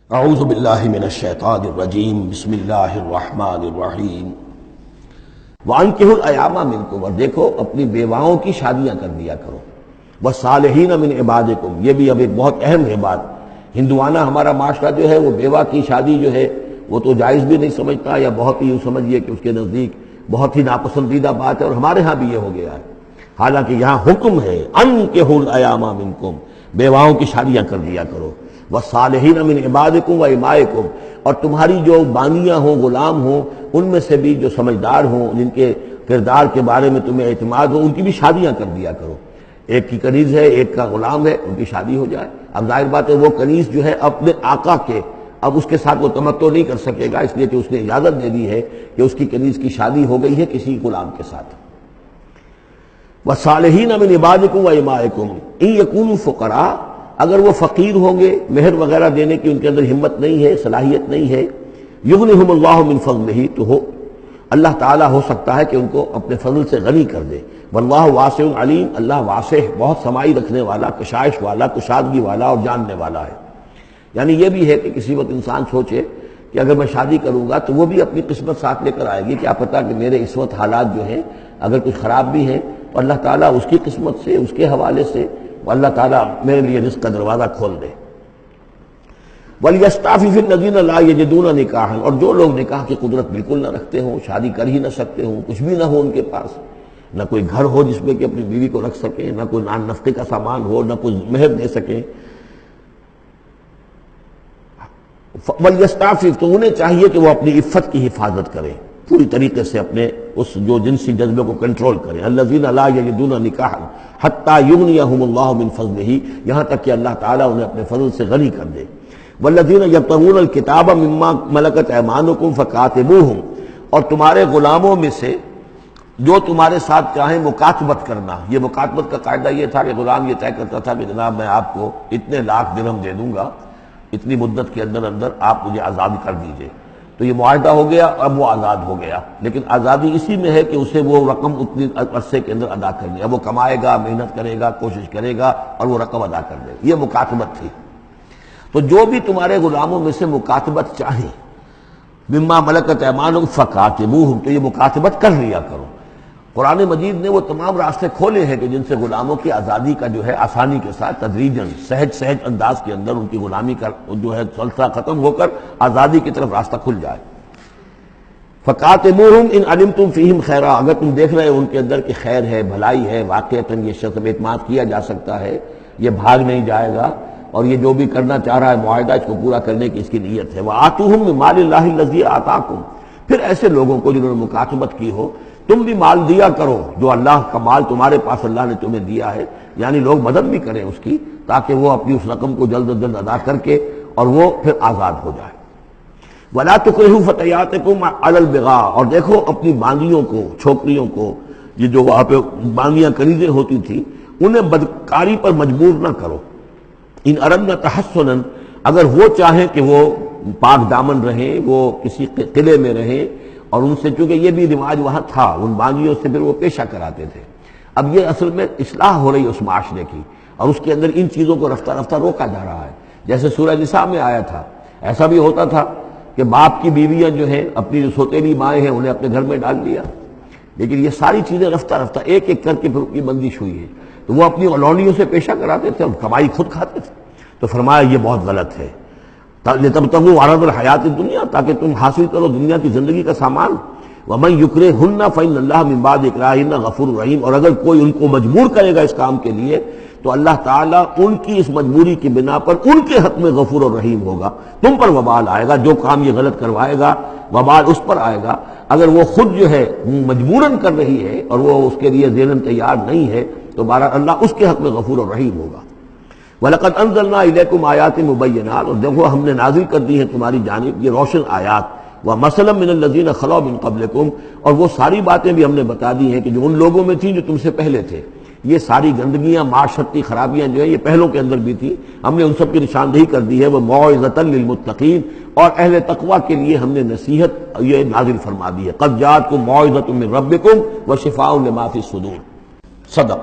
اعوذ باللہ من الشیطان الرجیم بسم اللہ الرحمن الرحیم وانکحوا الایام منکم، اور دیکھو اپنی بیواؤں کی شادیاں کر دیا کرو، والصالحین من عبادکم، یہ بھی اب ایک بہت اہم ہے بات۔ ہندوانہ ہمارا معاشرہ جو ہے وہ بیوہ کی شادی جو ہے وہ تو جائز بھی نہیں سمجھتا، یا بہت ہی یوں سمجھیے کہ اس کے نزدیک بہت ہی ناپسندیدہ بات ہے، اور ہمارے ہاں بھی یہ ہو گیا ہے۔ حالانکہ یہاں حکم ہے انکحوا الایام منکم، بیواؤں کی شادیاں کر دیا کرو، والصالحین من عبادکم و امائکم، اور تمہاری جو بانیاں ہوں، غلام ہوں، ان میں سے بھی جو سمجھدار ہوں، جن کے کردار کے بارے میں تمہیں اعتماد ہو، ان کی بھی شادیاں کر دیا کرو۔ ایک کی کنیز ہے، ایک کا غلام ہے، ان کی شادی ہو جائے۔ اب ظاہر بات ہے وہ کنیز جو ہے اپنے آقا کے، اب اس کے ساتھ وہ تمتع نہیں کر سکے گا، اس لیے کہ اس نے اجازت دے دی ہے کہ اس کی کنیز کی شادی ہو گئی ہے کسی غلام کے ساتھ۔ والصالحین من عبادکم و امائکم ان یکونوا فقراء، اگر وہ فقیر ہوں گے، مہر وغیرہ دینے کی ان کے اندر ہمت نہیں ہے، صلاحیت نہیں ہے، یغنہم اللہ من فضلہ، تو ہو اللہ تعالیٰ ہو سکتا ہے کہ ان کو اپنے فضل سے غنی کر دے۔ واللہ واسع علیم، اللہ واسع بہت سمائی رکھنے والا، کشائش والا، کشادگی والا اور جاننے والا ہے۔ یعنی یہ بھی ہے کہ کسی وقت انسان سوچے کہ اگر میں شادی کروں گا تو وہ بھی اپنی قسمت ساتھ لے کر آئے گی، کیا پتہ کہ میرے اس وقت حالات جو ہیں اگر کچھ خراب بھی ہیں تو اللہ تعالیٰ اس کی قسمت سے، اس کے حوالے سے اللہ تعالیٰ میرے لیے رزق کا دروازہ کھول دے۔ وَلْيَسْتَعْفِفِ الَّذِينَ لَا يَجِدُونَ نِكَاحًا، اور جو لوگ نکاح کی قدرت بالکل نہ رکھتے ہوں، شادی کر ہی نہ سکتے ہوں، کچھ بھی نہ ہو ان کے پاس، نہ کوئی گھر ہو جس میں کہ اپنی بیوی کو رکھ سکیں، نہ کوئی نان نفقے کا سامان ہو، نہ کوئی مہر دے سکیں، وَلْيَسْتَعْفِفْ، تو انہیں چاہیے کہ وہ اپنی عفت کی حفاظت کریں، پوری طریقے سے اپنے اس جو جنسی جذبے کو کنٹرول کریں۔ الَّذِينَ لَا يَجِدُونَ نِكَاحًا حَتَّى يُغْنِيَهُمُ اللَّهُ مِنْ فَضْلِهِ، یہاں تک کہ اللہ تعالیٰ انہیں اپنے فضل سے غنی کر دے۔ وَالَّذِينَ يَبْتَغُونَ الْكِتَابَ مِمَّا مَلَكَتْ أَيْمَانُكُمْ فَكَاتِبُوهُمْ، اور تمہارے غلاموں میں سے جو تمہارے ساتھ چاہیں مکاتبت کرنا۔ یہ مکاتبت کا قاعدہ یہ تھا کہ غلام یہ طے کرتا تھا کہ جناب میں آپ کو اتنے لاکھ درہم دے دوں گا، اتنی مدت کے اندر اندر آپ مجھے آزاد کر دیجئے، تو یہ معاہدہ ہو گیا، اب وہ آزاد ہو گیا۔ لیکن آزادی اسی میں ہے کہ اسے وہ رقم اتنی عرصے کے اندر ادا کرنی ہے، وہ کمائے گا، محنت کرے گا، کوشش کرے گا اور وہ رقم ادا کر دے گا۔ یہ مکاتبت تھی۔ تو جو بھی تمہارے غلاموں میں سے مکاتبت چاہیں، مما ملکت ایمانکم فکاتبوہم، تو یہ مکاتبت کر لیا کرو۔ قرآن مجید نے وہ تمام راستے کھولے ہیں کہ جن سے غلاموں کی آزادی کا جو ہے آسانی کے ساتھ تدریجاً سہج انداز کے اندر ان کی غلامی کا جو ہے سلسلہ ختم ہو کر آزادی کی طرف راستہ کھل جائے۔ فَقَاتِبُوهُمْ إِنْ عَلِمْتُمْ فِيهِمْ خَيْرًا، اگر تم دیکھ رہے ہو ان کے اندر کہ خیر ہے، بھلائی ہے، واقعتاً یہ شخص اعتماد کیا جا سکتا ہے، یہ بھاگ نہیں جائے گا، اور یہ جو بھی کرنا چاہ رہا ہے معاہدہ اس کو پورا کرنے کی اس کی نیت ہے۔ وَآتُوهُمْ مِنْ مَالِ اللَّهِ الَّذِي آتَاكُمْ، پھر ایسے لوگوں کو جنہوں نے مکاتبت کی ہو تم بھی مال دیا کرو، جو اللہ کا مال تمہارے پاس اللہ نے تمہیں دیا ہے، یعنی لوگ مدد بھی کریں اس کی، تاکہ وہ اپنی اس رقم کو جلد از جلد ادا کر کے اور وہ پھر آزاد ہو جائے۔ وَلَا تُكْرِهُوا فَتَيَاتِكُمْ عَلَى الْبِغَاءِ، اور دیکھو اپنی باندیوں کو، چھوکریوں کو، یہ جو وہاں پہ باندیاں کنیزیں ہوتی تھیں، انہیں بدکاری پر مجبور نہ کرو۔ ان اردنا تحسنا، اگر وہ چاہیں کہ وہ پاک دامن رہیں، وہ کسی قلعے میں رہیں، اور ان سے چونکہ یہ بھی رواج وہاں تھا، ان باندیوں سے پھر وہ پیشہ کراتے تھے۔ اب یہ اصل میں اصلاح ہو رہی ہے اس معاشرے کی، اور اس کے اندر ان چیزوں کو رفتہ رفتہ روکا جا رہا ہے۔ جیسے سورہ نساء میں آیا تھا، ایسا بھی ہوتا تھا کہ باپ کی بیویاں جو ہیں، اپنی جو سوتیلی مائیں ہیں، انہیں اپنے گھر میں ڈال دیا، لیکن یہ ساری چیزیں رفتہ رفتہ ایک ایک کر کے پھر ان کی بندش ہوئی ہے، تو وہ اپنی اولادیوں سے پیشہ کراتے تھے اور کمائی خود کھاتے تھے۔ تو فرمایا یہ بہت غلط ہے، لِتَبْتَغُوا عَرَضَ الْحَيَاةِ الدُّنْيَا، تاکہ تم حاصل کرو دنیا کی زندگی کا سامان۔ وَمَنْ يُكْرِهُنَّ فَإِنَّ اللَّهَ مِنْ بَعْدِ إِكْرَاهِهِنَّ غَفُورٌ رَحِيمٌ، اور اگر کوئی ان کو مجبور کرے گا اس کام کے لیے تو اللہ تعالیٰ ان کی اس مجبوری کی بنا پر ان کے حق میں غفور اور رحیم ہوگا۔ تم پر وبال آئے گا، جو کام یہ غلط کروائے گا وبال اس پر آئے گا۔ اگر وہ خود جو ہے مجبوراً کر رہی ہے اور وہ اس کے لیے ذہناً تیار نہیں ہے تو بہرحال اللہ اس کے حق میں غفور اور رحیم ہوگا۔ وَلَقَدْ أَنزَلْنَا إِلَيْكُمْ آيَاتٍ مُبَيِّنَاتٍ، اور دیکھو ہم نے نازل کر دی ہیں تمہاری جانب یہ روشن آیات، وَمَثَلًا مِّنَ الَّذِينَ خَلَوْا مِن قَبْلِكُمْ، اور وہ ساری باتیں بھی ہم نے بتا دی ہیں کہ جو ان لوگوں میں تھیں جو تم سے پہلے تھے۔ یہ ساری گندگیاں، معاشرتی خرابیاں جو ہیں یہ پہلوں کے اندر بھی تھیں، ہم نے ان سب کی نشاندہی کر دی ہے۔ وَمَوْعِظَةً لِّلْمُتَّقِينَ، اور اہل تقویٰ کے لیے ہم نے نصیحت یہ نازل فرما دی ہے۔ قَدْ جَاءَتْكُم مَّوْعِظَةٌ مِّن رَّبِّكُمْ وَشِفَاءٌ لِّمَا فِي الصُّدُورِ۔ صدق